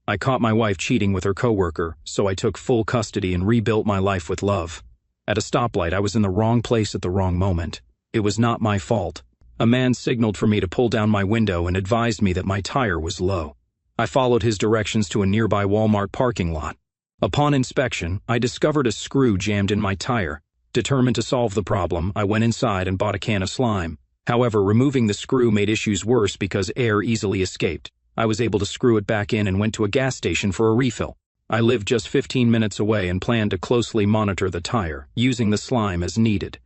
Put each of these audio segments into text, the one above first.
I caught my wife cheating with her coworker, so I took full custody and rebuilt my life with love. At a stoplight, I was in the wrong place at the wrong moment. It was not my fault. A man signaled for me to pull down my window and advised me that my tire was low. I followed his directions to a nearby Walmart parking lot. Upon inspection, I discovered a screw jammed in my tire. Determined to solve the problem, I went inside and bought a can of slime. However, removing the screw made issues worse because air easily escaped. I was able to screw it back in and went to a gas station for a refill. I lived just 15 minutes away and planned to closely monitor the tire, using the slime as needed.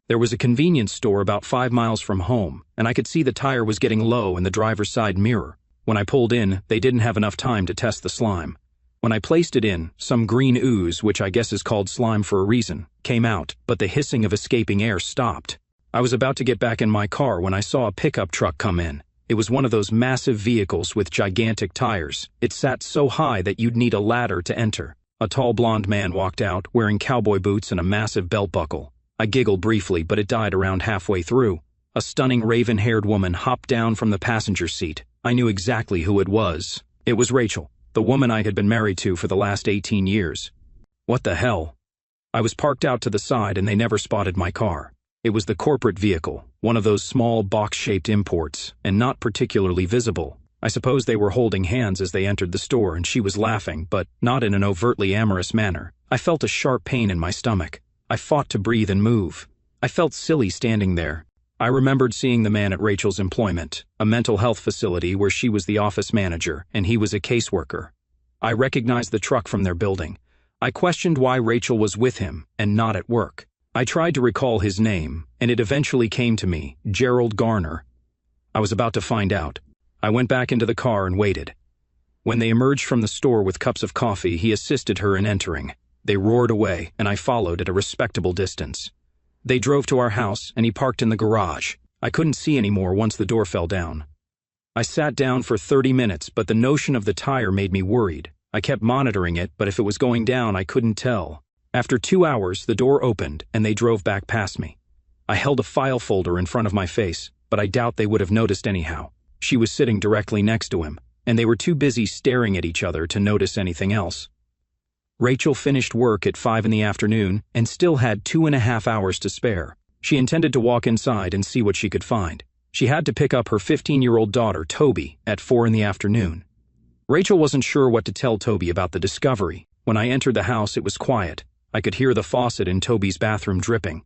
There was a convenience store about 5 miles from home, and I could see the tire was getting low in the driver's side mirror. When I pulled in, they didn't have enough time to test the slime. When I placed it in, some green ooze, which I guess is called slime for a reason, came out, but the hissing of escaping air stopped. I was about to get back in my car when I saw a pickup truck come in. It was one of those massive vehicles with gigantic tires. It sat so high that you'd need a ladder to enter. A tall blonde man walked out, wearing cowboy boots and a massive belt buckle. I giggled briefly, but it died around halfway through. A stunning raven-haired woman hopped down from the passenger seat. I knew exactly who it was. It was Rachel, the woman I had been married to for the last 18 years. What the hell? I was parked out to the side and they never spotted my car. It was the corporate vehicle, one of those small box-shaped imports, and not particularly visible. I suppose they were holding hands as they entered the store and she was laughing, but not in an overtly amorous manner. I felt a sharp pain in my stomach. I fought to breathe and move. I felt silly standing there. I remembered seeing the man at Rachel's employment, a mental health facility where she was the office manager and he was a caseworker. I recognized the truck from their building. I questioned why Rachel was with him and not at work. I tried to recall his name, and it eventually came to me, Gerald Garner. I was about to find out. I went back into the car and waited. When they emerged from the store with cups of coffee, he assisted her in entering. They roared away, and I followed at a respectable distance. They drove to our house, and he parked in the garage. I couldn't see anymore once the door fell down. I sat down for 30 minutes, but the notion of the tire made me worried. I kept monitoring it, but if it was going down, I couldn't tell. After 2 hours, the door opened, and they drove back past me. I held a file folder in front of my face, but I doubt they would have noticed anyhow. She was sitting directly next to him, and they were too busy staring at each other to notice anything else. Rachel finished work at 5 in the afternoon and still had 2.5 hours to spare. She intended to walk inside and see what she could find. She had to pick up her 15-year-old daughter, Toby, at 4 in the afternoon. Rachel wasn't sure what to tell Toby about the discovery. When I entered the house, it was quiet. I could hear the faucet in Toby's bathroom dripping.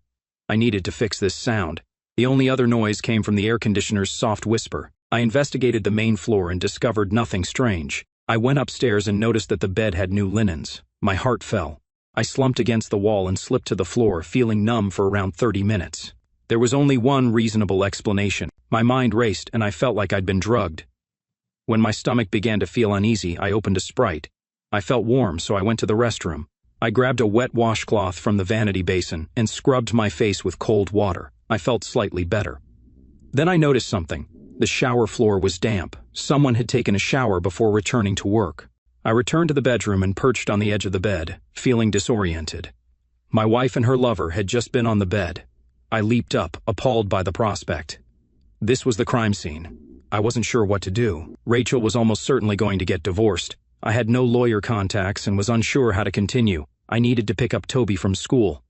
I needed to fix this sound. The only other noise came from the air conditioner's soft whisper. I investigated the main floor and discovered nothing strange. I went upstairs and noticed that the bed had new linens. My heart fell. I slumped against the wall and slipped to the floor, feeling numb for around 30 minutes. There was only one reasonable explanation. My mind raced and I felt like I'd been drugged. When my stomach began to feel uneasy, I opened a Sprite. I felt warm, so I went to the restroom. I grabbed a wet washcloth from the vanity basin and scrubbed my face with cold water. I felt slightly better. Then I noticed something. The shower floor was damp. Someone had taken a shower before returning to work. I returned to the bedroom and perched on the edge of the bed, feeling disoriented. My wife and her lover had just been on the bed. I leaped up, appalled by the prospect. This was the crime scene. I wasn't sure what to do. Rachel was almost certainly going to get divorced. I had no lawyer contacts and was unsure how to continue. I needed to pick up Toby from school.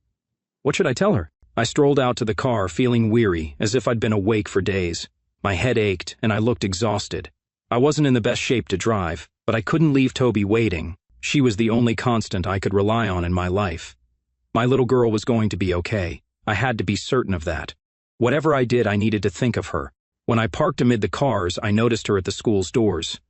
What should I tell her? I strolled out to the car, feeling weary, as if I'd been awake for days. My head ached, and I looked exhausted. I wasn't in the best shape to drive, but I couldn't leave Toby waiting. She was the only constant I could rely on in my life. My little girl was going to be okay. I had to be certain of that. Whatever I did, I needed to think of her. When I parked amid the cars, I noticed her at the school's doors.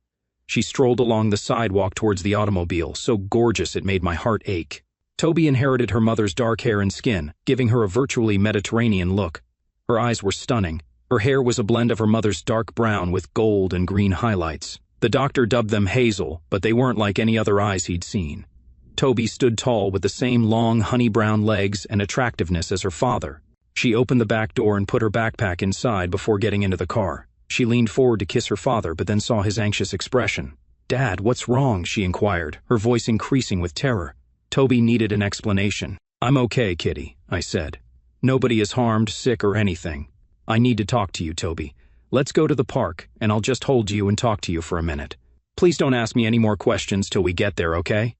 She strolled along the sidewalk towards the automobile, so gorgeous it made my heart ache. Toby inherited her mother's dark hair and skin, giving her a virtually Mediterranean look. Her eyes were stunning. Her hair was a blend of her mother's dark brown with gold and green highlights. The doctor dubbed them hazel, but they weren't like any other eyes he'd seen. Toby stood tall with the same long honey-brown legs and attractiveness as her father. She opened the back door and put her backpack inside before getting into the car. She leaned forward to kiss her father, but then saw his anxious expression. "Dad, what's wrong?" she inquired, her voice increasing with terror. Toby needed an explanation. "I'm okay, Kitty," I said. "Nobody is harmed, sick, or anything. I need to talk to you, Toby. Let's go to the park, and I'll just hold you and talk to you for a minute." Please don't ask me any more questions till we get there, okay?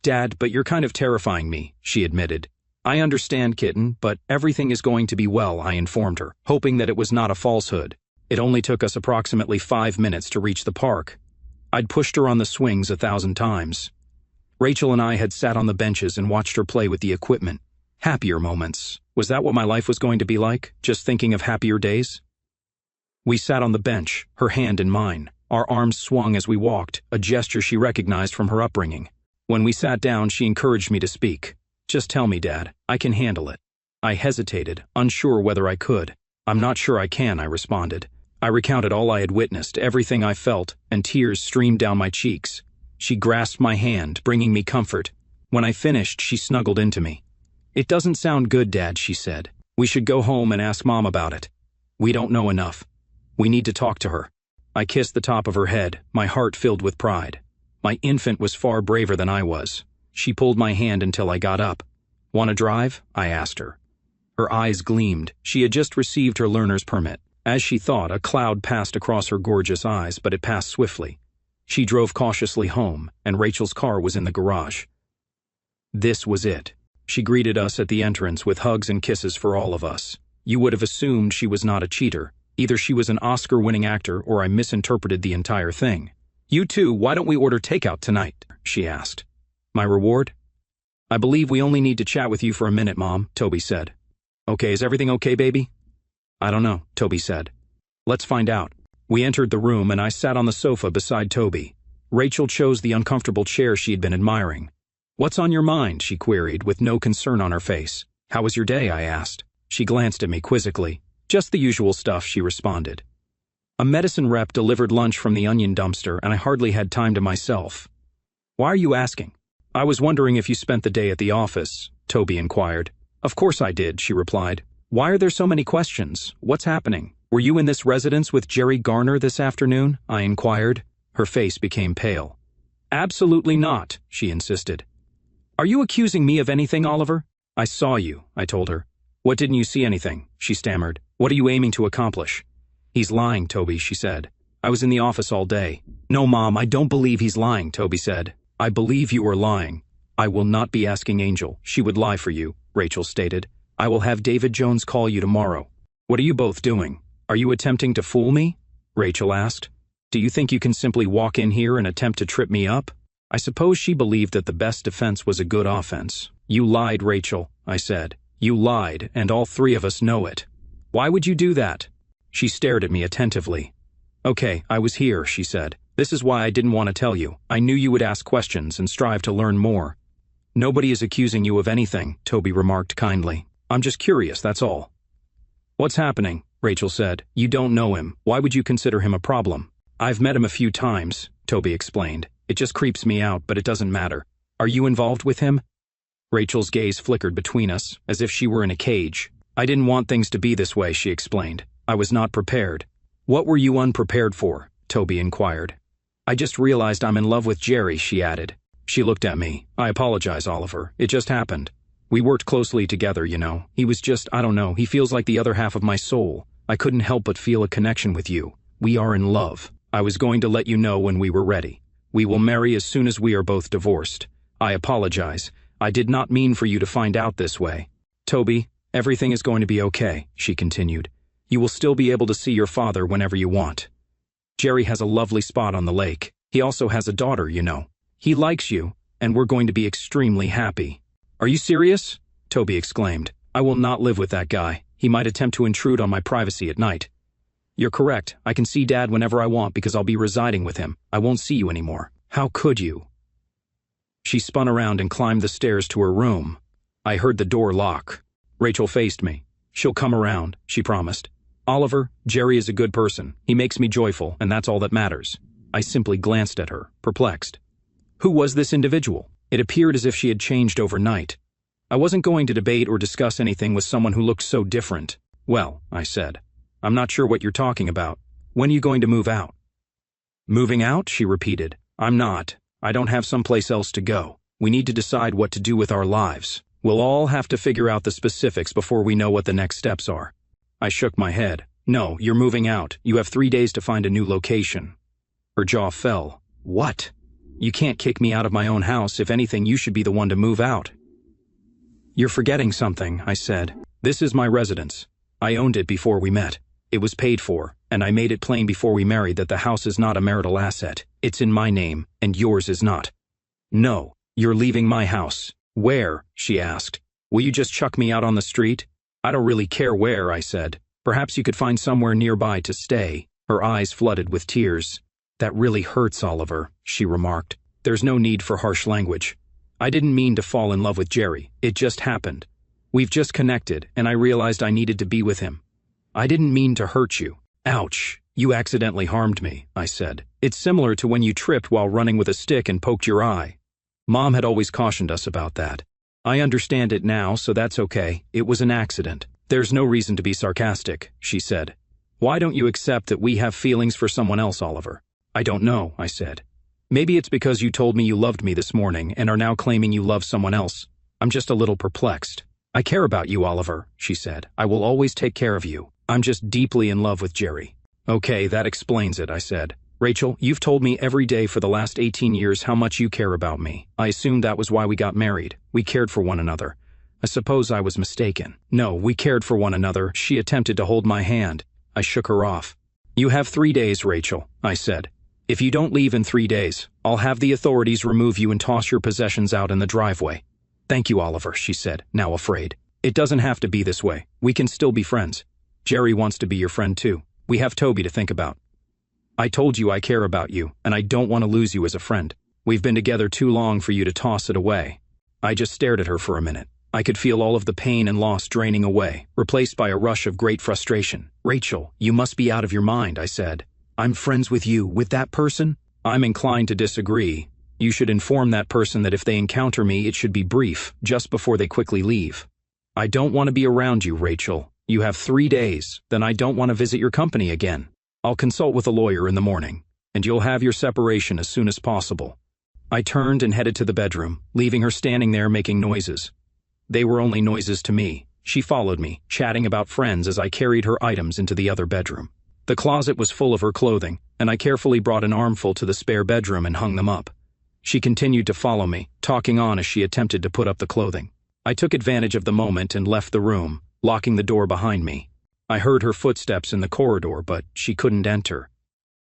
Dad, but you're kind of terrifying me, she admitted. I understand, kitten, but everything is going to be well, I informed her, hoping that it was not a falsehood. It only took us approximately 5 minutes to reach the park. I'd pushed her on the swings 1,000 times. Rachel and I had sat on the benches and watched her play with the equipment. Happier moments. Was that what my life was going to be like, just thinking of happier days? We sat on the bench, her hand in mine. Our arms swung as we walked, a gesture she recognized from her upbringing. When we sat down, she encouraged me to speak. Just tell me, Dad. I can handle it. I hesitated, unsure whether I could. I'm not sure I can, I responded. I recounted all I had witnessed, everything I felt, and tears streamed down my cheeks. She grasped my hand, bringing me comfort. When I finished, she snuggled into me. It doesn't sound good, Dad, she said. We should go home and ask Mom about it. We don't know enough. We need to talk to her. I kissed the top of her head, my heart filled with pride. My infant was far braver than I was. She pulled my hand until I got up. Want to drive? I asked her. Her eyes gleamed. She had just received her learner's permit. As she thought, a cloud passed across her gorgeous eyes, but it passed swiftly. She drove cautiously home, and Rachel's car was in the garage. This was it. She greeted us at the entrance with hugs and kisses for all of us. You would have assumed she was not a cheater. Either she was an Oscar-winning actor or I misinterpreted the entire thing. You two, why don't we order takeout tonight? She asked. My reward? I believe we only need to chat with you for a minute, Mom, Toby said. Okay, is everything okay, baby? I don't know, Toby said. Let's find out. We entered the room and I sat on the sofa beside Toby. Rachel chose the uncomfortable chair she had been admiring. What's on your mind? She queried, with no concern on her face. How was your day? I asked. She glanced at me quizzically. Just the usual stuff, she responded. A medicine rep delivered lunch from the onion dumpster and I hardly had time to myself. Why are you asking? I was wondering if you spent the day at the office, Toby inquired. Of course I did, she replied. Why are there so many questions? What's happening? Were you in this residence with Jerry Garner this afternoon? I inquired. Her face became pale. Absolutely not, she insisted. Are you accusing me of anything, Oliver? I saw you, I told her. What didn't you see anything? She stammered. What are you aiming to accomplish? He's lying, Toby, she said. I was in the office all day. No, Mom, I don't believe he's lying, Toby said. I believe you are lying. I will not be asking Angel. She would lie for you, Rachel stated. I will have David Jones call you tomorrow. What are you both doing? Are you attempting to fool me? Rachel asked. Do you think you can simply walk in here and attempt to trip me up? I suppose she believed that the best defense was a good offense. You lied, Rachel, I said. You lied, and all three of us know it. Why would you do that? She stared at me attentively. Okay, I was here, she said. This is why I didn't want to tell you. I knew you would ask questions and strive to learn more. Nobody is accusing you of anything, Toby remarked kindly. I'm just curious, that's all. What's happening? Rachel said. You don't know him. Why would you consider him a problem? I've met him a few times, Toby explained. It just creeps me out, but it doesn't matter. Are you involved with him? Rachel's gaze flickered between us, as if she were in a cage. I didn't want things to be this way, she explained. I was not prepared. What were you unprepared for? Toby inquired. I just realized I'm in love with Jerry, she added. She looked at me. I apologize, Oliver. It just happened. We worked closely together, you know. He was just, I don't know, he feels like the other half of my soul. I couldn't help but feel a connection with you. We are in love. I was going to let you know when we were ready. We will marry as soon as we are both divorced. I apologize. I did not mean for you to find out this way. Toby, everything is going to be okay, she continued. You will still be able to see your father whenever you want. Jerry has a lovely spot on the lake. He also has a daughter, you know. He likes you, and we're going to be extremely happy. Are you serious? Toby exclaimed. I will not live with that guy. He might attempt to intrude on my privacy at night. You're correct. I can see Dad whenever I want because I'll be residing with him. I won't see you anymore. How could you? She spun around and climbed the stairs to her room. I heard the door lock. Rachel faced me. She'll come around, she promised. Oliver, Jerry is a good person. He makes me joyful, and that's all that matters. I simply glanced at her, perplexed. Who was this individual? It appeared as if she had changed overnight. I wasn't going to debate or discuss anything with someone who looked so different. Well, I said. I'm not sure what you're talking about. When are you going to move out? Moving out? She repeated. I'm not. I don't have someplace else to go. We need to decide what to do with our lives. We'll all have to figure out the specifics before we know what the next steps are. I shook my head. No, you're moving out. You have 3 days to find a new location. Her jaw fell. What? You can't kick me out of my own house. If anything, you should be the one to move out. You're forgetting something, I said. This is my residence. I owned it before we met. It was paid for, and I made it plain before we married that the house is not a marital asset. It's in my name, and yours is not. No, you're leaving my house. Where? She asked. Will you just chuck me out on the street? I don't really care where, I said. Perhaps you could find somewhere nearby to stay. Her eyes flooded with tears. That really hurts, Oliver, she remarked. There's no need for harsh language. I didn't mean to fall in love with Jerry. It just happened. We've just connected, and I realized I needed to be with him. I didn't mean to hurt you. Ouch, you accidentally harmed me, I said. It's similar to when you tripped while running with a stick and poked your eye. Mom had always cautioned us about that. I understand it now, so that's okay. It was an accident. There's no reason to be sarcastic, she said. Why don't you accept that we have feelings for someone else, Oliver? I don't know, I said. Maybe it's because you told me you loved me this morning and are now claiming you love someone else. I'm just a little perplexed. I care about you, Oliver, she said. I will always take care of you. I'm just deeply in love with Jerry. Okay, that explains it, I said. Rachel, you've told me every day for the last 18 years how much you care about me. I assumed that was why we got married. We cared for one another. I suppose I was mistaken. No, we cared for one another. She attempted to hold my hand. I shook her off. You have 3 days, Rachel, I said. If you don't leave in 3 days, I'll have the authorities remove you and toss your possessions out in the driveway. Thank you, Oliver, she said, now afraid. It doesn't have to be this way. We can still be friends. Jerry wants to be your friend too. We have Toby to think about. I told you I care about you, and I don't want to lose you as a friend. We've been together too long for you to toss it away. I just stared at her for a minute. I could feel all of the pain and loss draining away, replaced by a rush of great frustration. Rachel, you must be out of your mind, I said. I'm friends with you, with that person? I'm inclined to disagree. You should inform that person that if they encounter me, it should be brief, just before they quickly leave. I don't want to be around you, Rachel. You have 3 days, then I don't want to visit your company again. I'll consult with a lawyer in the morning, and you'll have your separation as soon as possible. I turned and headed to the bedroom, leaving her standing there making noises. They were only noises to me. She followed me, chatting about friends as I carried her items into the other bedroom. The closet was full of her clothing, and I carefully brought an armful to the spare bedroom and hung them up. She continued to follow me, talking on as she attempted to put up the clothing. I took advantage of the moment and left the room, locking the door behind me. I heard her footsteps in the corridor, but she couldn't enter.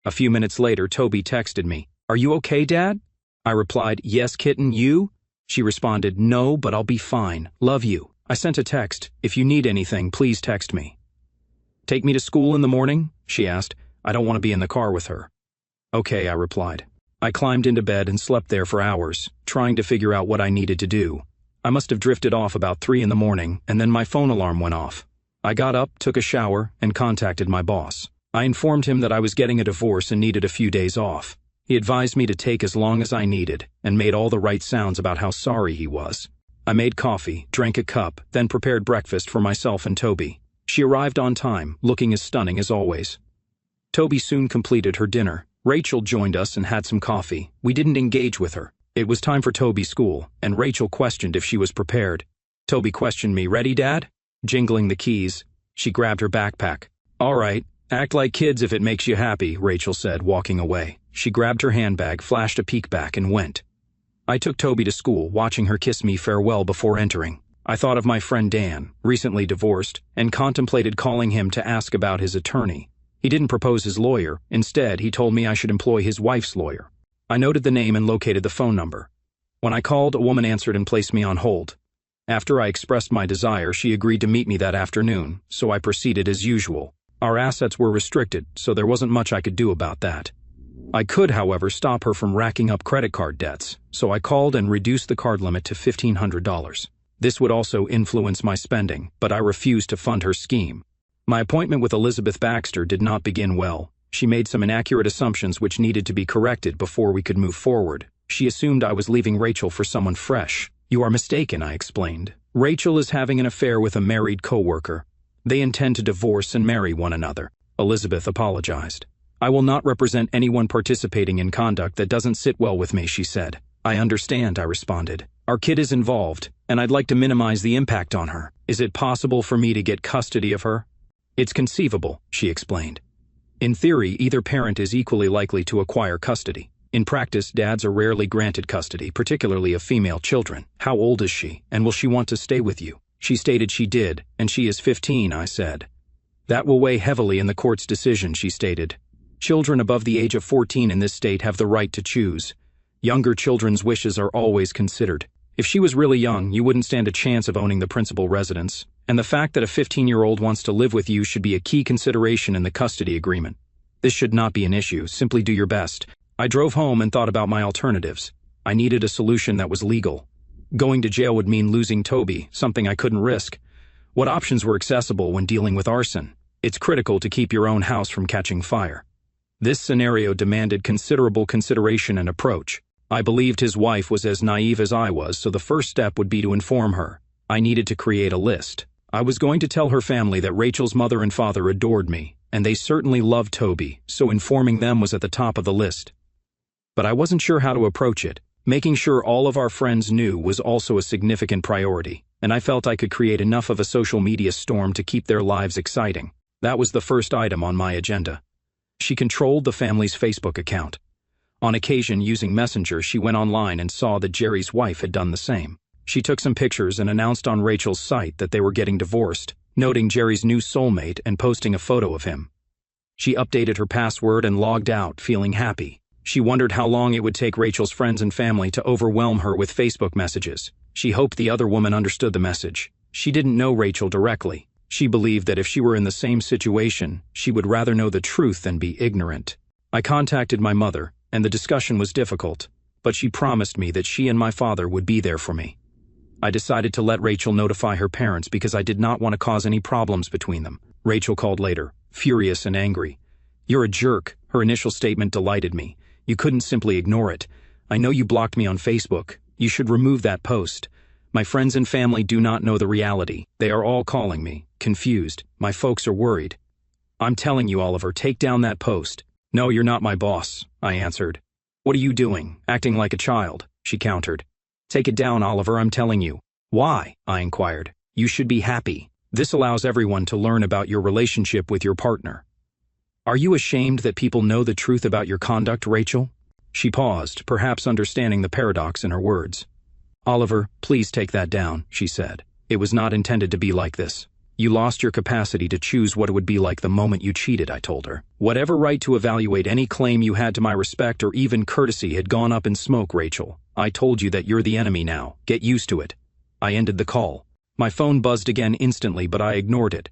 A few minutes later, Toby texted me, "Are you okay, Dad?" I replied, "Yes, kitten, you?" She responded, "No, but I'll be fine. Love you." I sent a text, "If you need anything, please text me." "Take me to school in the morning?" she asked. I don't want to be in the car with her. "Okay," I replied. I climbed into bed and slept there for hours, trying to figure out what I needed to do. I must have drifted off about 3 in the morning, and then my phone alarm went off. I got up, took a shower, and contacted my boss. I informed him that I was getting a divorce and needed a few days off. He advised me to take as long as I needed, and made all the right sounds about how sorry he was. I made coffee, drank a cup, then prepared breakfast for myself and Toby. She arrived on time, looking as stunning as always. Toby soon completed her dinner. Rachel joined us and had some coffee. We didn't engage with her. It was time for Toby's school, and Rachel questioned if she was prepared. Toby questioned me, "Ready, Dad?" Jingling the keys, she grabbed her backpack. "All right, act like kids if it makes you happy," Rachel said, walking away. She grabbed her handbag, flashed a peek back, and went. I took Toby to school, watching her kiss me farewell before entering. I thought of my friend Dan, recently divorced, and contemplated calling him to ask about his attorney. He didn't propose his lawyer. Instead, he told me I should employ his wife's lawyer. I noted the name and located the phone number. When I called, a woman answered and placed me on hold. After I expressed my desire, she agreed to meet me that afternoon, so I proceeded as usual. Our assets were restricted, so there wasn't much I could do about that. I could, however, stop her from racking up credit card debts, so I called and reduced the card limit to $1,500. This would also influence my spending, but I refused to fund her scheme. My appointment with Elizabeth Baxter did not begin well. She made some inaccurate assumptions which needed to be corrected before we could move forward. She assumed I was leaving Rachel for someone fresh. "You are mistaken," I explained. "Rachel is having an affair with a married coworker. They intend to divorce and marry one another." Elizabeth apologized. "I will not represent anyone participating in conduct that doesn't sit well with me," she said. "I understand," I responded. "Our kid is involved, and I'd like to minimize the impact on her. Is it possible for me to get custody of her?" "It's conceivable," she explained. "In theory, either parent is equally likely to acquire custody. In practice, dads are rarely granted custody, particularly of female children. How old is she, and will she want to stay with you? She stated she did, and she is 15, I said. That will weigh heavily in the court's decision, she stated. Children above the age of 14 in this state have the right to choose. Younger children's wishes are always considered. If she was really young, you wouldn't stand a chance of owning the principal residence, and the fact that a 15-year-old wants to live with you should be a key consideration in the custody agreement. This should not be an issue, simply do your best. I drove home and thought about my alternatives. I needed a solution that was legal. Going to jail would mean losing Toby, something I couldn't risk. What options were accessible when dealing with arson? It's critical to keep your own house from catching fire. This scenario demanded considerable consideration and approach. I believed his wife was as naive as I was, so the first step would be to inform her. I needed to create a list. I was going to tell her family that Rachel's mother and father adored me, and they certainly loved Toby, so informing them was at the top of the list. But I wasn't sure how to approach it. Making sure all of our friends knew was also a significant priority, and I felt I could create enough of a social media storm to keep their lives exciting. That was the first item on my agenda. She controlled the family's Facebook account. On occasion, using Messenger, she went online and saw that Jerry's wife had done the same. She took some pictures and announced on Rachel's site that they were getting divorced, noting Jerry's new soulmate and posting a photo of him. She updated her password and logged out, feeling happy. She wondered how long it would take Rachel's friends and family to overwhelm her with Facebook messages. She hoped the other woman understood the message. She didn't know Rachel directly. She believed that if she were in the same situation, she would rather know the truth than be ignorant. I contacted my mother, and the discussion was difficult, but she promised me that she and my father would be there for me. I decided to let Rachel notify her parents because I did not want to cause any problems between them. Rachel called later, furious and angry. "You're a jerk." Her initial statement delighted me. "You couldn't simply ignore it. I know you blocked me on Facebook. You should remove that post. My friends and family do not know the reality. They are all calling me, confused. My folks are worried. I'm telling you, Oliver, take down that post." "No, you're not my boss," I answered. "What are you doing? Acting like a child," she countered. "Take it down, Oliver, I'm telling you." "Why?" I inquired. "You should be happy. This allows everyone to learn about your relationship with your partner." "Are you ashamed that people know the truth about your conduct, Rachel?" She paused, perhaps understanding the paradox in her words. "Oliver, please take that down," she said. "It was not intended to be like this. You lost your capacity to choose what it would be like the moment you cheated," I told her. "Whatever right to evaluate any claim you had to my respect or even courtesy had gone up in smoke, Rachel. I told you that you're the enemy now. Get used to it." I ended the call. My phone buzzed again instantly, but I ignored it.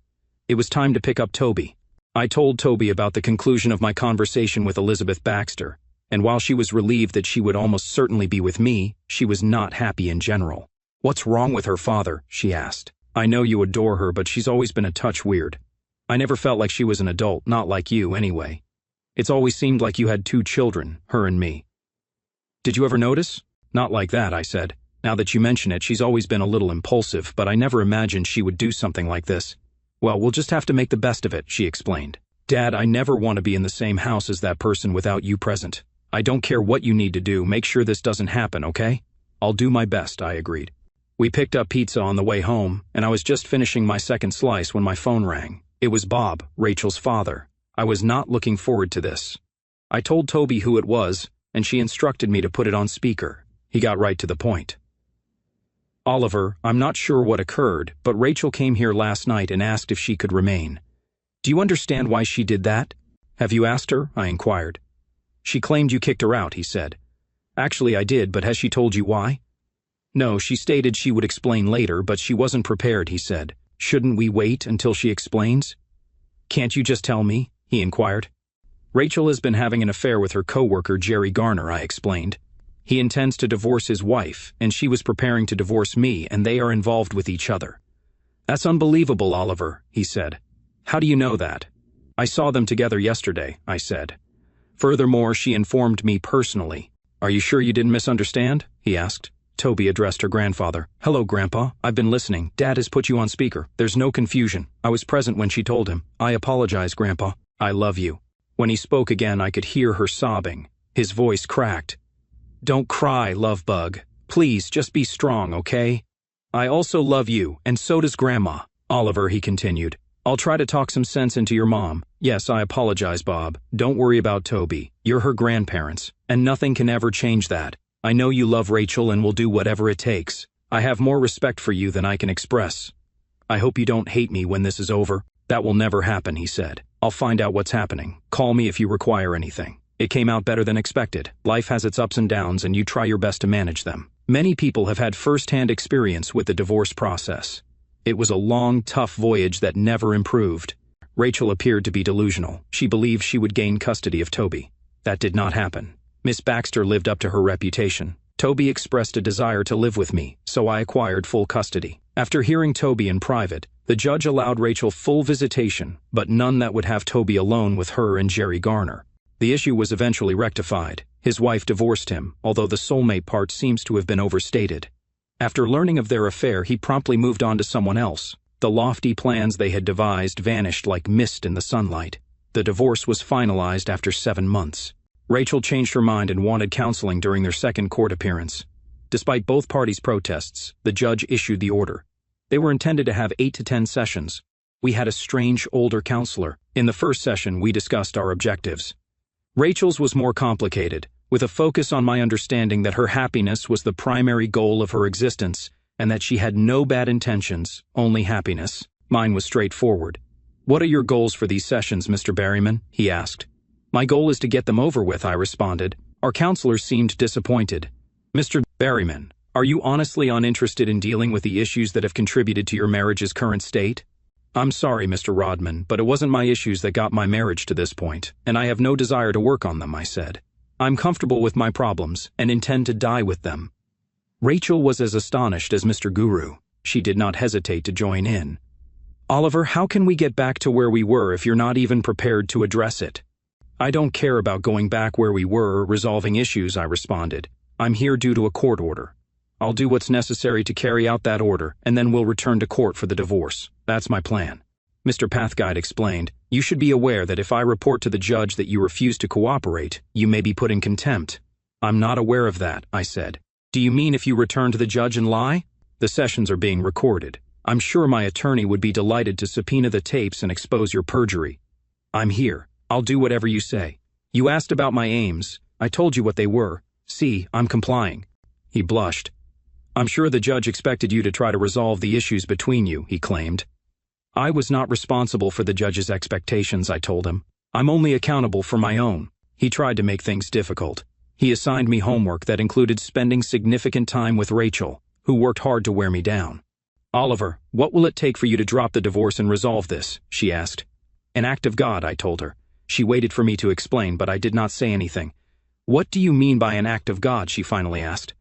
It was time to pick up Toby. I told Toby about the conclusion of my conversation with Elizabeth Baxter, and while she was relieved that she would almost certainly be with me, she was not happy in general. "What's wrong with her father?" she asked. "I know you adore her, but she's always been a touch weird. I never felt like she was an adult, not like you, anyway. It's always seemed like you had two children, her and me." "Did you ever notice?" "Not like that," I said. "Now that you mention it, she's always been a little impulsive, but I never imagined she would do something like this." "Well, we'll just have to make the best of it," she explained. "Dad, I never want to be in the same house as that person without you present. I don't care what you need to do, make sure this doesn't happen, okay?" "I'll do my best," I agreed. We picked up pizza on the way home, and I was just finishing my second slice when my phone rang. It was Bob, Rachel's father. I was not looking forward to this. I told Toby who it was, and she instructed me to put it on speaker. He got right to the point. "Oliver, I'm not sure what occurred, but Rachel came here last night and asked if she could remain. Do you understand why she did that?" "Have you asked her?" I inquired. "She claimed you kicked her out," he said. "Actually, I did, but has she told you why?" "No, she stated she would explain later, but she wasn't prepared," he said. "Shouldn't we wait until she explains?" "Can't you just tell me?" he inquired. "Rachel has been having an affair with her coworker Jerry Garner," I explained. "He intends to divorce his wife, and she was preparing to divorce me, and they are involved with each other." "That's unbelievable, Oliver," he said. "How do you know that?" "I saw them together yesterday," I said. "Furthermore, she informed me personally." "Are you sure you didn't misunderstand?" he asked. Toby addressed her grandfather. "Hello, Grandpa. I've been listening. Dad has put you on speaker. There's no confusion. I was present when she told him. I apologize, Grandpa. I love you." When he spoke again, I could hear her sobbing. His voice cracked. "Don't cry, love bug. Please, just be strong, okay? I also love you, and so does Grandma." "Oliver," he continued, I'll try to talk some sense into your mom. Yes, I apologize, Bob. Don't worry about Toby. You're her grandparents, and nothing can ever change that. I know you love Rachel and will do whatever it takes. I have more respect for you than I can express. I hope you don't hate me when this is over. That will never happen, he said. I'll find out what's happening. Call me if you require anything. It came out better than expected. Life has its ups and downs, and you try your best to manage them. Many people have had first-hand experience with the divorce process. It was a long, tough voyage that never improved. Rachel appeared to be delusional. She believed she would gain custody of Toby. That did not happen. Miss Baxter lived up to her reputation. Toby expressed a desire to live with me, so I acquired full custody. After hearing Toby in private, the judge allowed Rachel full visitation, but none that would have Toby alone with her and Jerry Garner. The issue was eventually rectified. His wife divorced him, although the soulmate part seems to have been overstated. After learning of their affair, he promptly moved on to someone else. The lofty plans they had devised vanished like mist in the sunlight. The divorce was finalized after 7 months. Rachel changed her mind and wanted counseling during their second court appearance. Despite both parties' protests, the judge issued the order. They were intended to have 8 to 10 sessions. We had a strange older counselor. In the first session, we discussed our objectives. Rachel's was more complicated, with a focus on my understanding that her happiness was the primary goal of her existence and that she had no bad intentions, only happiness. Mine was straightforward. What are your goals for these sessions, Mr. Berryman? He asked. My goal is to get them over with, I responded. Our counselor seemed disappointed. Mr. Berryman, are you honestly uninterested in dealing with the issues that have contributed to your marriage's current state? I'm sorry, Mr. Rodman, but it wasn't my issues that got my marriage to this point, and I have no desire to work on them, I said. I'm comfortable with my problems and intend to die with them. Rachel was as astonished as Mr. Guru. She did not hesitate to join in. Oliver, how can we get back to where we were if you're not even prepared to address it? I don't care about going back where we were or resolving issues, I responded. I'm here due to a court order. I'll do what's necessary to carry out that order, and then we'll return to court for the divorce. That's my plan. Mr. Pathguide explained, you should be aware that if I report to the judge that you refuse to cooperate, you may be put in contempt. I'm not aware of that, I said. Do you mean if you return to the judge and lie? The sessions are being recorded. I'm sure my attorney would be delighted to subpoena the tapes and expose your perjury. I'm here. I'll do whatever you say. You asked about my aims. I told you what they were. See, I'm complying. He blushed. I'm sure the judge expected you to try to resolve the issues between you, he claimed. I was not responsible for the judge's expectations, I told him. I'm only accountable for my own. He tried to make things difficult. He assigned me homework that included spending significant time with Rachel, who worked hard to wear me down. Oliver, what will it take for you to drop the divorce and resolve this? She asked. An act of God, I told her. She waited for me to explain, but I did not say anything. What do you mean by an act of God? She finally asked.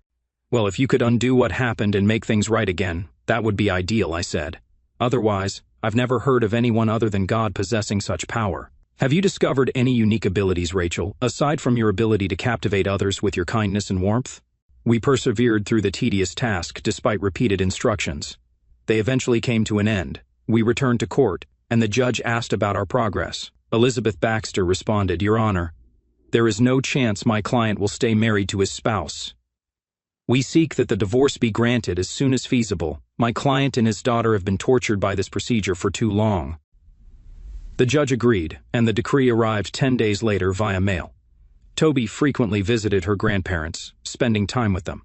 Well, if you could undo what happened and make things right again, that would be ideal, I said. Otherwise, I've never heard of anyone other than God possessing such power. Have you discovered any unique abilities, Rachel, aside from your ability to captivate others with your kindness and warmth? We persevered through the tedious task despite repeated instructions. They eventually came to an end. We returned to court, and the judge asked about our progress. Elizabeth Baxter responded, Your Honor, there is no chance my client will stay married to his spouse. We seek that the divorce be granted as soon as feasible. My client and his daughter have been tortured by this procedure for too long. The judge agreed, and the decree arrived 10 days later via mail. Toby frequently visited her grandparents, spending time with them.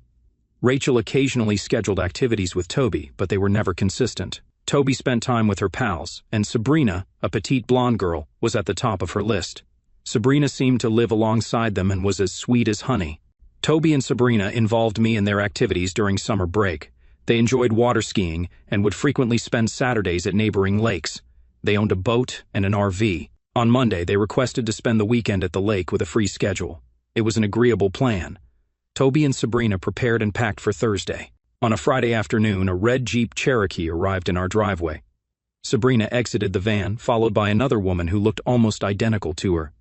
Rachel occasionally scheduled activities with Toby, but they were never consistent. Toby spent time with her pals, and Sabrina, a petite blonde girl, was at the top of her list. Sabrina seemed to live alongside them and was as sweet as honey. Toby and Sabrina involved me in their activities during summer break. They enjoyed water skiing and would frequently spend Saturdays at neighboring lakes. They owned a boat and an RV. On Monday, they requested to spend the weekend at the lake with a free schedule. It was an agreeable plan. Toby and Sabrina prepared and packed for Thursday. On a Friday afternoon, a red Jeep Cherokee arrived in our driveway. Sabrina exited the van, followed by another woman who looked almost identical to her.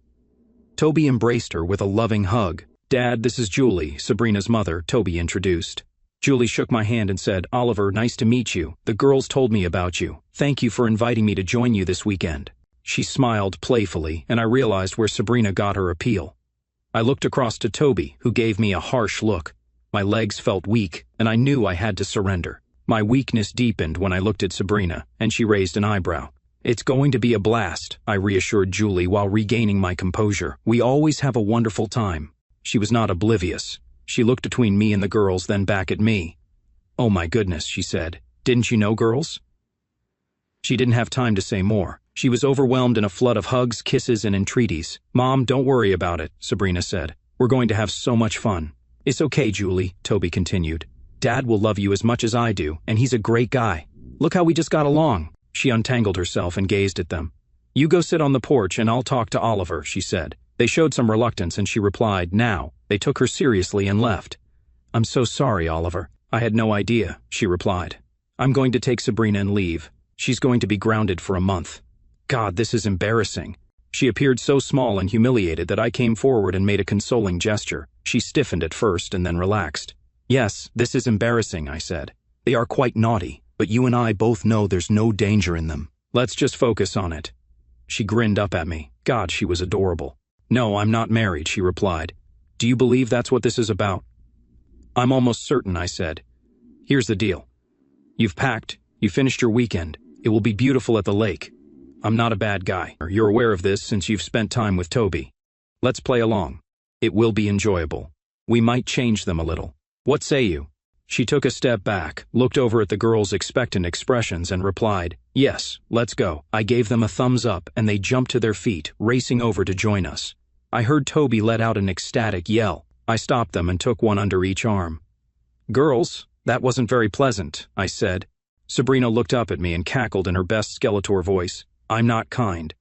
Toby embraced her with a loving hug. Dad, this is Julie, Sabrina's mother, Toby introduced. Julie shook my hand and said, Oliver, nice to meet you. The girls told me about you. Thank you for inviting me to join you this weekend. She smiled playfully, and I realized where Sabrina got her appeal. I looked across to Toby, who gave me a harsh look. My legs felt weak, and I knew I had to surrender. My weakness deepened when I looked at Sabrina, and she raised an eyebrow. It's going to be a blast, I reassured Julie while regaining my composure. We always have a wonderful time. She was not oblivious. She looked between me and the girls, then back at me. Oh my goodness, she said. Didn't you know, girls? She didn't have time to say more. She was overwhelmed in a flood of hugs, kisses, and entreaties. Mom, don't worry about it, Sabrina said. We're going to have so much fun. It's okay, Julie, Toby continued. Dad will love you as much as I do, and he's a great guy. Look how we just got along. She untangled herself and gazed at them. You go sit on the porch and I'll talk to Oliver, she said. They showed some reluctance and she replied, now. They took her seriously and left. I'm so sorry, Oliver. I had no idea, she replied. I'm going to take Sabrina and leave. She's going to be grounded for a month. God, this is embarrassing. She appeared so small and humiliated that I came forward and made a consoling gesture. She stiffened at first and then relaxed. Yes, this is embarrassing, I said. They are quite naughty, but you and I both know there's no danger in them. Let's just focus on it. She grinned up at me. God, she was adorable. No, I'm not married, she replied. Do you believe that's what this is about? I'm almost certain, I said. Here's the deal. You've packed, you finished your weekend. It will be beautiful at the lake. I'm not a bad guy. You're aware of this since you've spent time with Toby. Let's play along. It will be enjoyable. We might change them a little. What say you? She took a step back, looked over at the girls' expectant expressions and replied, yes, let's go. I gave them a thumbs up and they jumped to their feet, racing over to join us. I heard Toby let out an ecstatic yell. I stopped them and took one under each arm. Girls, that wasn't very pleasant, I said. Sabrina looked up at me and cackled in her best Skeletor voice. I'm not kind.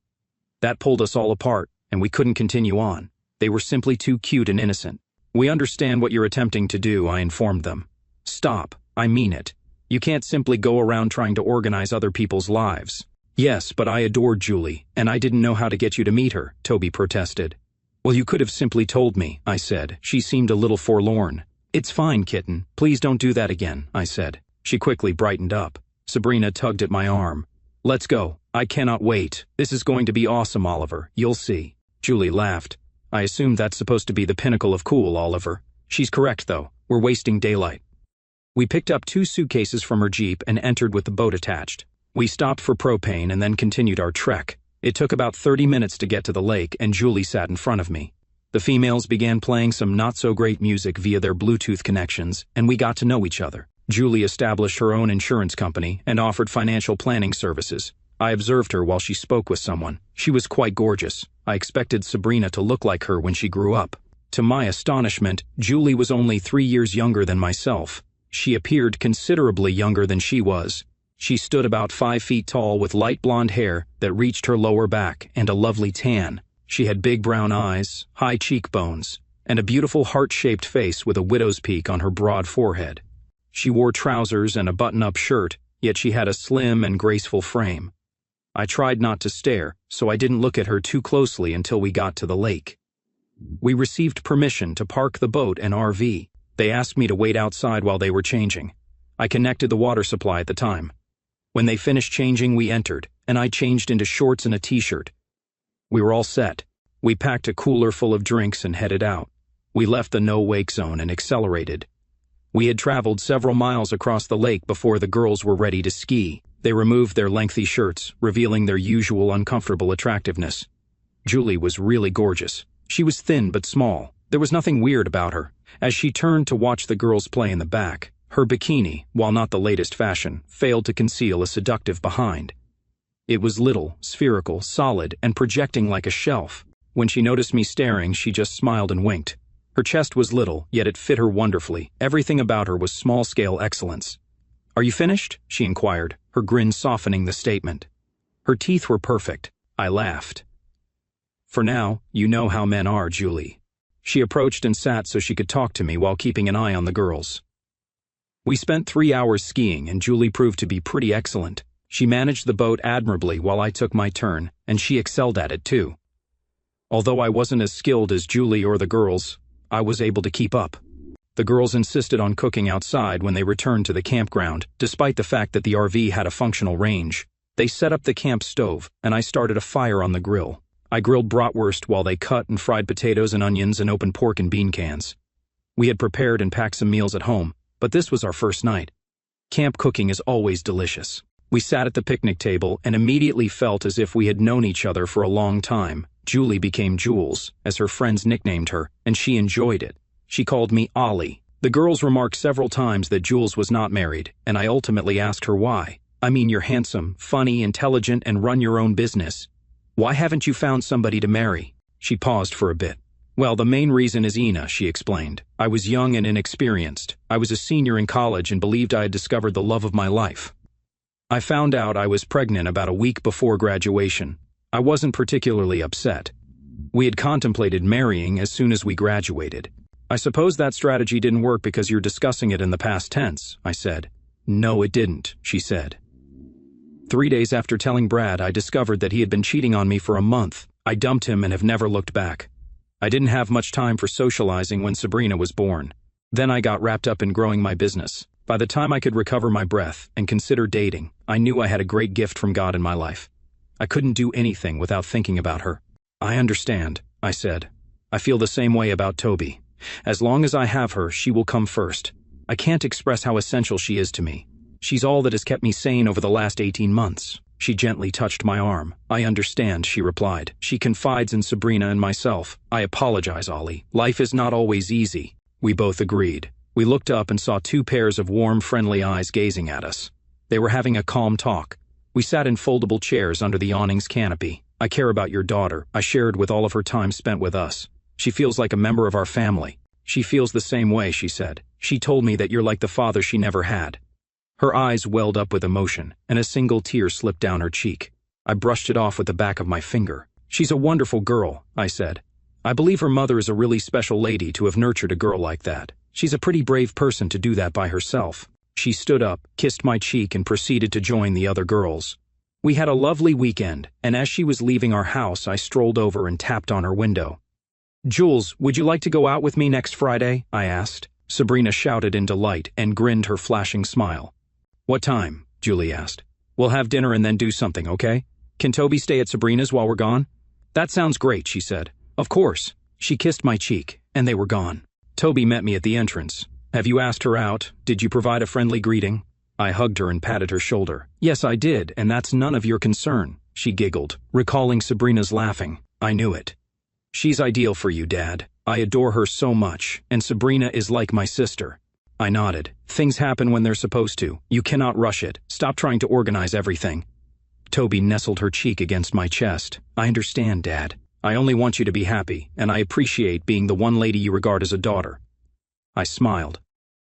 That pulled us all apart, and we couldn't continue on. They were simply too cute and innocent. We understand what you're attempting to do, I informed them. Stop, I mean it. You can't simply go around trying to organize other people's lives. Yes, but I adored Julie, and I didn't know how to get you to meet her, Toby protested. Well, you could have simply told me, I said. She seemed a little forlorn. It's fine, kitten. Please don't do that again, I said. She quickly brightened up. Sabrina tugged at my arm. Let's go. I cannot wait. This is going to be awesome, Oliver. You'll see. Julie laughed. I assumed that's supposed to be the pinnacle of cool, Oliver. She's correct, though. We're wasting daylight. We picked up 2 suitcases from her Jeep and entered with the boat attached. We stopped for propane and then continued our trek. It took about 30 minutes to get to the lake, and Julie sat in front of me. The females began playing some not-so-great music via their Bluetooth connections, and we got to know each other. Julie established her own insurance company and offered financial planning services. I observed her while she spoke with someone. She was quite gorgeous. I expected Sabrina to look like her when she grew up. To my astonishment, Julie was only 3 years younger than myself. She appeared considerably younger than she was. She stood about 5 feet tall with light blonde hair that reached her lower back and a lovely tan. She had big brown eyes, high cheekbones, and a beautiful heart-shaped face with a widow's peak on her broad forehead. She wore trousers and a button-up shirt, yet she had a slim and graceful frame. I tried not to stare, so I didn't look at her too closely until we got to the lake. We received permission to park the boat and RV. They asked me to wait outside while they were changing. I connected the water supply at the time. When they finished changing, we entered, and I changed into shorts and a t-shirt. We were all set. We packed a cooler full of drinks and headed out. We left the no-wake zone and accelerated. We had traveled several miles across the lake before the girls were ready to ski. They removed their lengthy shirts, revealing their usual uncomfortable attractiveness. Julie was really gorgeous. She was thin but small. There was nothing weird about her. As she turned to watch the girls play in the back, her bikini, while not the latest fashion, failed to conceal a seductive behind. It was little, spherical, solid, and projecting like a shelf. When she noticed me staring, she just smiled and winked. Her chest was little, yet it fit her wonderfully. Everything about her was small-scale excellence. Are you finished? She inquired, her grin softening the statement. Her teeth were perfect. I laughed. For now, you know how men are, Julie. She approached and sat so she could talk to me while keeping an eye on the girls. We spent 3 hours skiing, and Julie proved to be pretty excellent. She managed the boat admirably while I took my turn, and she excelled at it too. Although I wasn't as skilled as Julie or the girls, I was able to keep up. The girls insisted on cooking outside when they returned to the campground, despite the fact that the RV had a functional range. They set up the camp stove, and I started a fire on the grill. I grilled bratwurst while they cut and fried potatoes and onions and opened pork and bean cans. We had prepared and packed some meals at home, but this was our first night. Camp cooking is always delicious. We sat at the picnic table and immediately felt as if we had known each other for a long time. Julie became Jules, as her friends nicknamed her, and she enjoyed it. She called me Ollie. The girls remarked several times that Jules was not married, and I ultimately asked her why. I mean, you're handsome, funny, intelligent, and run your own business. Why haven't you found somebody to marry? She paused for a bit. Well, the main reason is Ina, she explained. I was young and inexperienced. I was a senior in college and believed I had discovered the love of my life. I found out I was pregnant about a week before graduation. I wasn't particularly upset. We had contemplated marrying as soon as we graduated. I suppose that strategy didn't work because you're discussing it in the past tense, I said. No, it didn't, she said. 3 days after telling Brad, I discovered that he had been cheating on me for a month. I dumped him and have never looked back. I didn't have much time for socializing when Sabrina was born. Then I got wrapped up in growing my business. By the time I could recover my breath and consider dating, I knew I had a great gift from God in my life. I couldn't do anything without thinking about her. I understand, I said. I feel the same way about Toby. As long as I have her, she will come first. I can't express how essential she is to me. She's all that has kept me sane over the last 18 months. She gently touched my arm. I understand, she replied. She confides in Sabrina and myself. I apologize, Ollie. Life is not always easy. We both agreed. We looked up and saw 2 pairs of warm, friendly eyes gazing at us. They were having a calm talk. We sat in foldable chairs under the awning's canopy. I care about your daughter, I shared with all of her time spent with us. She feels like a member of our family. She feels the same way, she said. She told me that you're like the father she never had. Her eyes welled up with emotion, and a single tear slipped down her cheek. I brushed it off with the back of my finger. She's a wonderful girl, I said. I believe her mother is a really special lady to have nurtured a girl like that. She's a pretty brave person to do that by herself. She stood up, kissed my cheek, and proceeded to join the other girls. We had a lovely weekend, and as she was leaving our house, I strolled over and tapped on her window. Jules, would you like to go out with me next Friday? I asked. Sabrina shouted in delight and grinned her flashing smile. What time? Julie asked. We'll have dinner and then do something, okay? Can Toby stay at Sabrina's while we're gone? That sounds great, she said. Of course. She kissed my cheek, and they were gone. Toby met me at the entrance. Have you asked her out? Did you provide a friendly greeting? I hugged her and patted her shoulder. Yes, I did, and that's none of your concern, she giggled, recalling Sabrina's laughing. I knew it. She's ideal for you, Dad. I adore her so much, and Sabrina is like my sister. I nodded. Things happen when they're supposed to. You cannot rush it. Stop trying to organize everything. Toby nestled her cheek against my chest. I understand, Dad. I only want you to be happy, and I appreciate being the one lady you regard as a daughter. I smiled.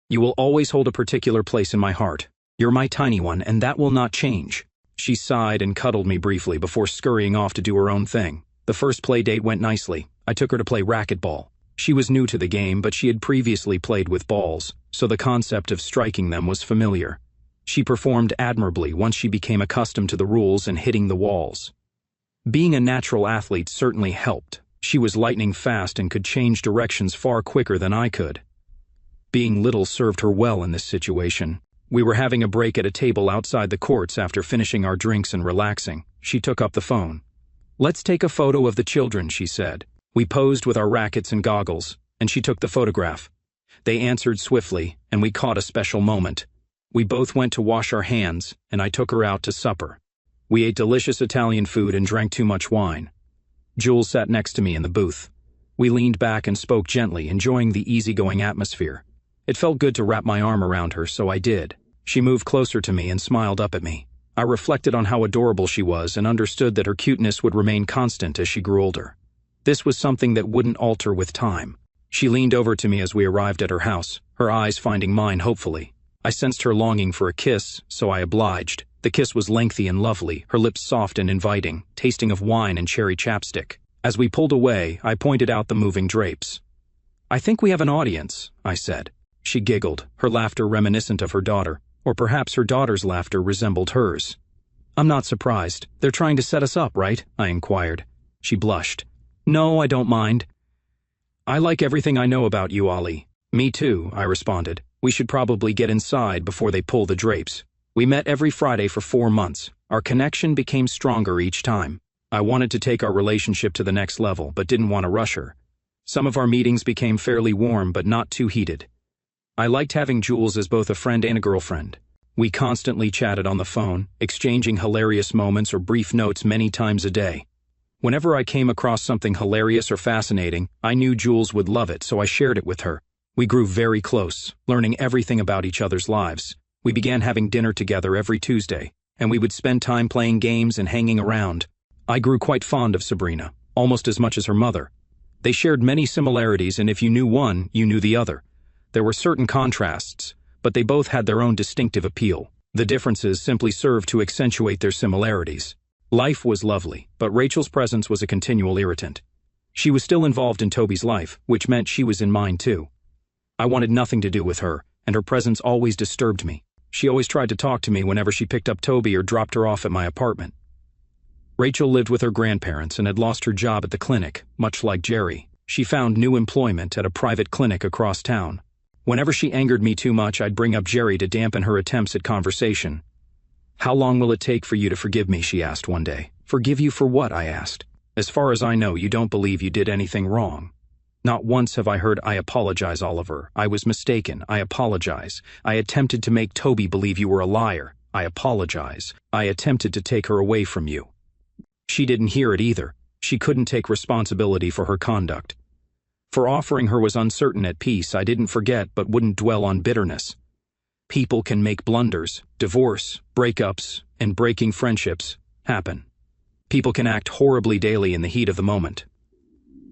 You will always hold a particular place in my heart. You're my tiny one, and that will not change. She sighed and cuddled me briefly before scurrying off to do her own thing. The first play date went nicely. I took her to play racquetball. She was new to the game, but she had previously played with balls, so the concept of striking them was familiar. She performed admirably once she became accustomed to the rules and hitting the walls. Being a natural athlete certainly helped. She was lightning fast and could change directions far quicker than I could. Being little served her well in this situation. We were having a break at a table outside the courts after finishing our drinks and relaxing. She took up the phone. Let's take a photo of the children, she said. We posed with our rackets and goggles, and she took the photograph. They answered swiftly, and we caught a special moment. We both went to wash our hands, and I took her out to supper. We ate delicious Italian food and drank too much wine. Jules sat next to me in the booth. We leaned back and spoke gently, enjoying the easygoing atmosphere. It felt good to wrap my arm around her, so I did. She moved closer to me and smiled up at me. I reflected on how adorable she was and understood that her cuteness would remain constant as she grew older. This was something that wouldn't alter with time. She leaned over to me as we arrived at her house, her eyes finding mine hopefully. I sensed her longing for a kiss, so I obliged. The kiss was lengthy and lovely, her lips soft and inviting, tasting of wine and cherry chapstick. As we pulled away, I pointed out the moving drapes. I think we have an audience, I said. She giggled, her laughter reminiscent of her daughter, or perhaps her daughter's laughter resembled hers. I'm not surprised. They're trying to set us up, right? I inquired. She blushed. No, I don't mind. I like everything I know about you, Ollie. Me too, I responded. We should probably get inside before they pull the drapes. We met every Friday for 4 months. Our connection became stronger each time. I wanted to take our relationship to the next level, but didn't want to rush her. Some of our meetings became fairly warm, but not too heated. I liked having Jules as both a friend and a girlfriend. We constantly chatted on the phone, exchanging hilarious moments or brief notes many times a day. Whenever I came across something hilarious or fascinating, I knew Jules would love it, so I shared it with her. We grew very close, learning everything about each other's lives. We began having dinner together every Tuesday, and we would spend time playing games and hanging around. I grew quite fond of Sabrina, almost as much as her mother. They shared many similarities, and if you knew one, you knew the other. There were certain contrasts, but they both had their own distinctive appeal. The differences simply served to accentuate their similarities. Life was lovely, but Rachel's presence was a continual irritant. She was still involved in Toby's life, which meant she was in mine too. I wanted nothing to do with her, and her presence always disturbed me. She always tried to talk to me whenever she picked up Toby or dropped her off at my apartment. Rachel lived with her grandparents and had lost her job at the clinic, much like Jerry. She found new employment at a private clinic across town. Whenever she angered me too much, I'd bring up Jerry to dampen her attempts at conversation. "How long will it take for you to forgive me?" she asked one day. "Forgive you for what?" I asked. "As far as I know, you don't believe you did anything wrong." "Not once have I heard 'I apologize, Oliver. I was mistaken. I apologize. I attempted to make Toby believe you were a liar. I apologize. I attempted to take her away from you." She didn't hear it either. She couldn't take responsibility for her conduct. For offering her was uncertain at peace. I didn't forget but wouldn't dwell on bitterness. People can make blunders, divorce, breakups, and breaking friendships happen. People can act horribly daily in the heat of the moment.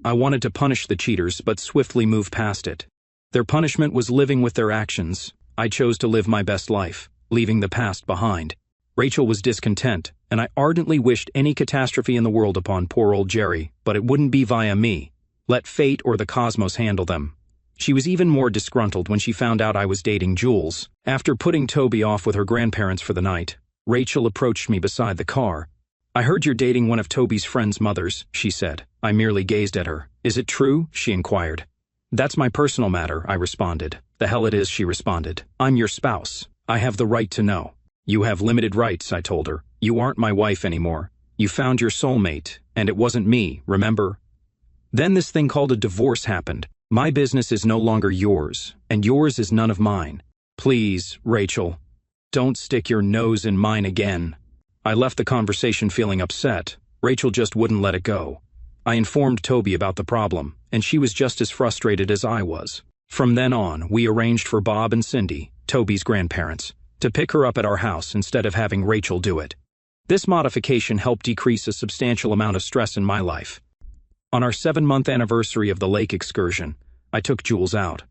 I wanted to punish the cheaters, but swiftly moved past it. Their punishment was living with their actions. I chose to live my best life, leaving the past behind. Rachel was discontent, and I ardently wished any catastrophe in the world upon poor old Jerry, but it wouldn't be via me. Let fate or the cosmos handle them. She was even more disgruntled when she found out I was dating Jules. After putting Toby off with her grandparents for the night, Rachel approached me beside the car. "I heard you're dating one of Toby's friends' mothers," she said. I merely gazed at her. "Is it true?" she inquired. "That's my personal matter," I responded. "The hell it is," she responded. "I'm your spouse. I have the right to know." "You have limited rights," I told her. "You aren't my wife anymore. You found your soulmate, and it wasn't me, remember?" Then this thing called a divorce happened. My business is no longer yours, and yours is none of mine. Please, Rachel, don't stick your nose in mine again. I left the conversation feeling upset. Rachel just wouldn't let it go. I informed Toby about the problem, and she was just as frustrated as I was. From then on, we arranged for Bob and Cindy, Toby's grandparents, to pick her up at our house instead of having Rachel do it. This modification helped decrease a substantial amount of stress in my life. On our 7-month anniversary of the lake excursion, I took Jules out.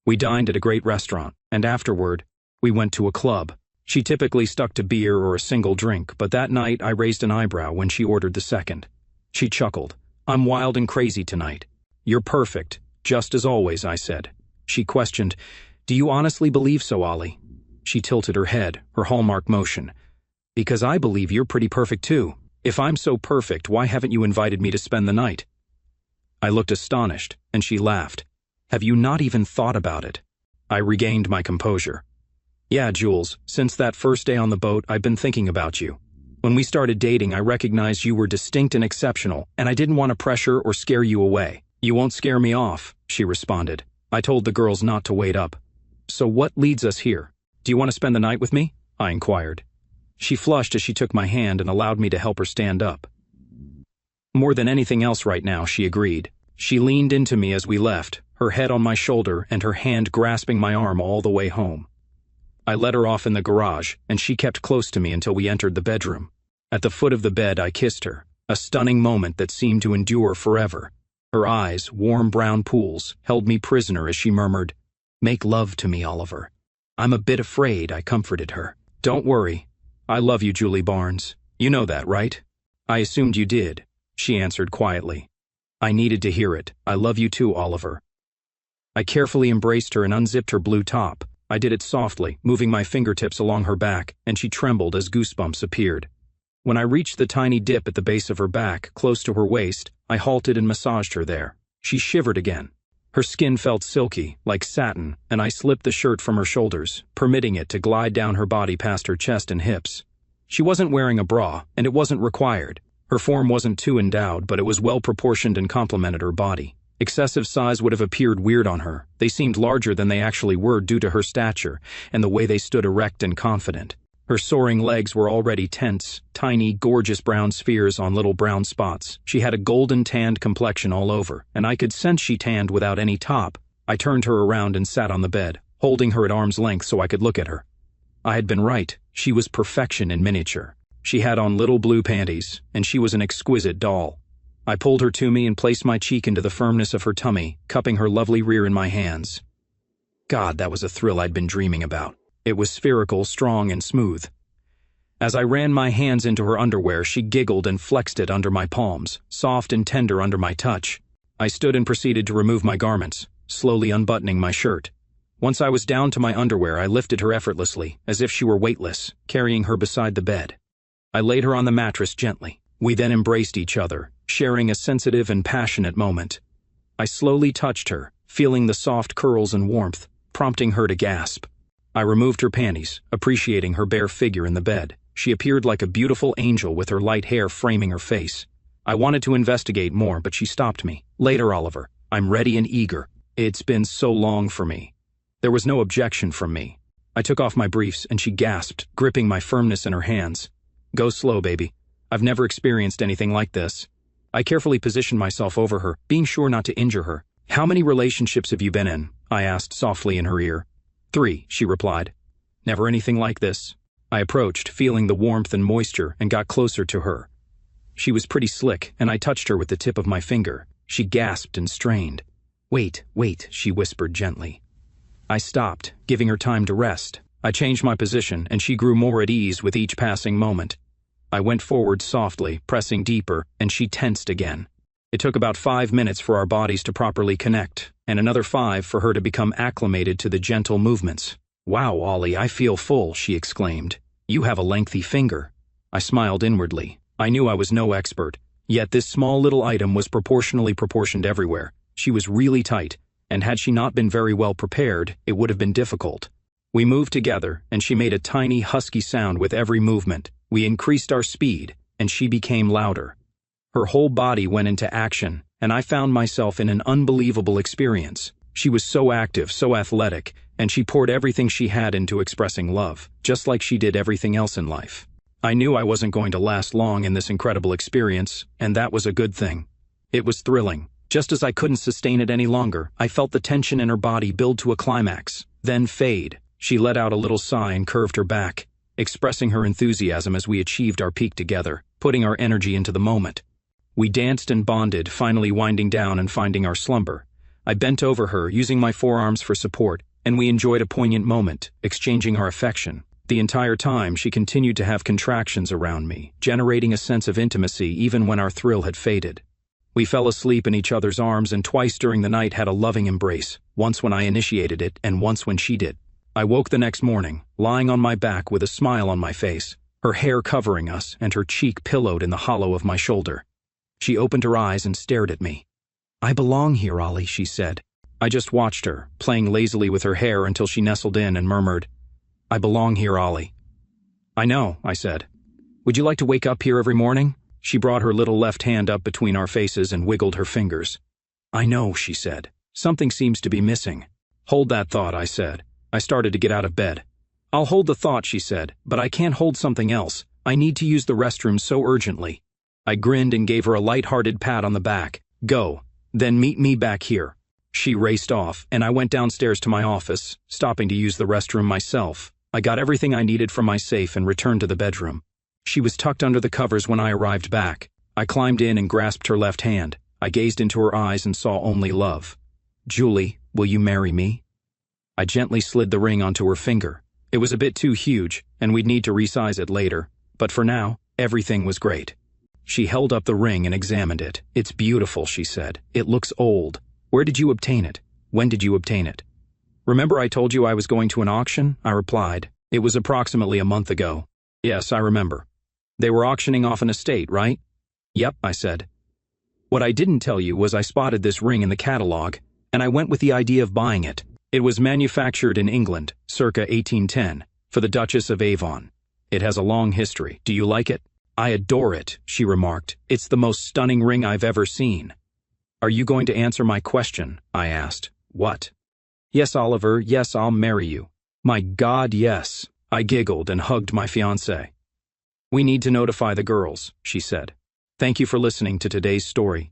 We dined at a great restaurant, and afterward, we went to a club. She typically stuck to beer or a single drink, but that night I raised an eyebrow when she ordered the second. She chuckled. "I'm wild and crazy tonight." "You're perfect, just as always," I said. She questioned, "Do you honestly believe so, Ollie?" She tilted her head, her hallmark motion. "Because I believe you're pretty perfect too. If I'm so perfect, why haven't you invited me to spend the night?" I looked astonished, and she laughed. "Have you not even thought about it?" I regained my composure. "Yeah, Jules, since that first day on the boat, I've been thinking about you. When we started dating, I recognized you were distinct and exceptional, and I didn't want to pressure or scare you away." "You won't scare me off," she responded. I told the girls not to wait up. "So what leads us here? Do you want to spend the night with me?" I inquired. She flushed as she took my hand and allowed me to help her stand up. "More than anything else right now," she agreed. She leaned into me as we left, her head on my shoulder and her hand grasping my arm all the way home. I let her off in the garage, and she kept close to me until we entered the bedroom. At the foot of the bed, I kissed her, a stunning moment that seemed to endure forever. Her eyes, warm brown pools, held me prisoner as she murmured, "Make love to me, Oliver." "I'm a bit afraid," I comforted her. "Don't worry. I love you, Julie Barnes. You know that, right?" "I assumed you did," she answered quietly. I needed to hear it. "I love you too, Oliver." I carefully embraced her and unzipped her blue top. I did it softly, moving my fingertips along her back, and she trembled as goosebumps appeared. When I reached the tiny dip at the base of her back, close to her waist, I halted and massaged her there. She shivered again. Her skin felt silky, like satin, and I slipped the shirt from her shoulders, permitting it to glide down her body past her chest and hips. She wasn't wearing a bra, and it wasn't required. Her form wasn't too endowed, but it was well proportioned and complemented her body. Excessive size would have appeared weird on her. They seemed larger than they actually were due to her stature and the way they stood erect and confident. Her soaring legs were already tense, tiny, gorgeous brown spheres on little brown spots. She had a golden tanned complexion all over, and I could sense she tanned without any top. I turned her around and sat on the bed, holding her at arm's length so I could look at her. I had been right. She was perfection in miniature. She had on little blue panties, and she was an exquisite doll. I pulled her to me and placed my cheek into the firmness of her tummy, cupping her lovely rear in my hands. God, that was a thrill I'd been dreaming about. It was spherical, strong, and smooth. As I ran my hands into her underwear, she giggled and flexed it under my palms, soft and tender under my touch. I stood and proceeded to remove my garments, slowly unbuttoning my shirt. Once I was down to my underwear, I lifted her effortlessly, as if she were weightless, carrying her beside the bed. I laid her on the mattress gently. We then embraced each other, sharing a sensitive and passionate moment. I slowly touched her, feeling the soft curls and warmth, prompting her to gasp. I removed her panties, appreciating her bare figure in the bed. She appeared like a beautiful angel with her light hair framing her face. I wanted to investigate more, but she stopped me. Later, Oliver. I'm ready and eager. It's been so long for me. There was no objection from me. I took off my briefs and she gasped, gripping my firmness in her hands. Go slow, baby. I've never experienced anything like this. I carefully positioned myself over her, being sure not to injure her. How many relationships have you been in? I asked softly in her ear. 3, she replied. Never anything like this. I approached, feeling the warmth and moisture, and got closer to her. She was pretty slick, and I touched her with the tip of my finger. She gasped and strained. Wait, she whispered gently. I stopped, giving her time to rest. I changed my position, and she grew more at ease with each passing moment. I went forward softly, pressing deeper, and she tensed again. It took about 5 minutes for our bodies to properly connect, and another 5 for her to become acclimated to the gentle movements. Wow, Ollie, I feel full, she exclaimed. You have a lengthy finger. I smiled inwardly. I knew I was no expert, yet this small little item was proportionally proportioned everywhere. She was really tight, and had she not been very well prepared, it would have been difficult. We moved together, and she made a tiny, husky sound with every movement. We increased our speed, and she became louder. Her whole body went into action, and I found myself in an unbelievable experience. She was so active, so athletic, and she poured everything she had into expressing love, just like she did everything else in life. I knew I wasn't going to last long in this incredible experience, and that was a good thing. It was thrilling. Just as I couldn't sustain it any longer, I felt the tension in her body build to a climax, then fade. She let out a little sigh and curved her back, expressing her enthusiasm as we achieved our peak together, putting our energy into the moment. We danced and bonded, finally winding down and finding our slumber. I bent over her, using my forearms for support, and we enjoyed a poignant moment, exchanging our affection. The entire time, she continued to have contractions around me, generating a sense of intimacy even when our thrill had faded. We fell asleep in each other's arms and twice during the night had a loving embrace, once when I initiated it and once when she did. I woke the next morning, lying on my back with a smile on my face, her hair covering us and her cheek pillowed in the hollow of my shoulder. She opened her eyes and stared at me. I belong here, Ollie, she said. I just watched her, playing lazily with her hair until she nestled in and murmured, I belong here, Ollie. I know, I said. Would you like to wake up here every morning? She brought her little left hand up between our faces and wiggled her fingers. I know, she said. Something seems to be missing. Hold that thought, I said. I started to get out of bed. I'll hold the thought, she said, but I can't hold something else. I need to use the restroom so urgently. I grinned and gave her a light-hearted pat on the back. Go, then meet me back here. She raced off, and I went downstairs to my office, stopping to use the restroom myself. I got everything I needed from my safe and returned to the bedroom. She was tucked under the covers when I arrived back. I climbed in and grasped her left hand. I gazed into her eyes and saw only love. Julie, will you marry me? I gently slid the ring onto her finger. It was a bit too huge, and we'd need to resize it later, but for now, everything was great. She held up the ring and examined it. It's beautiful, she said. It looks old. Where did you obtain it? When did you obtain it? Remember I told you I was going to an auction? I replied. It was approximately a month ago. Yes, I remember. They were auctioning off an estate, right? Yep, I said. What I didn't tell you was I spotted this ring in the catalog, and I went with the idea of buying it. It was manufactured in England, circa 1810, for the Duchess of Avon. It has a long history. Do you like it? I adore it, she remarked. It's the most stunning ring I've ever seen. Are you going to answer my question? I asked. What? Yes, Oliver, yes, I'll marry you. My God, yes. I giggled and hugged my fiancée. We need to notify the girls, she said. Thank you for listening to today's story.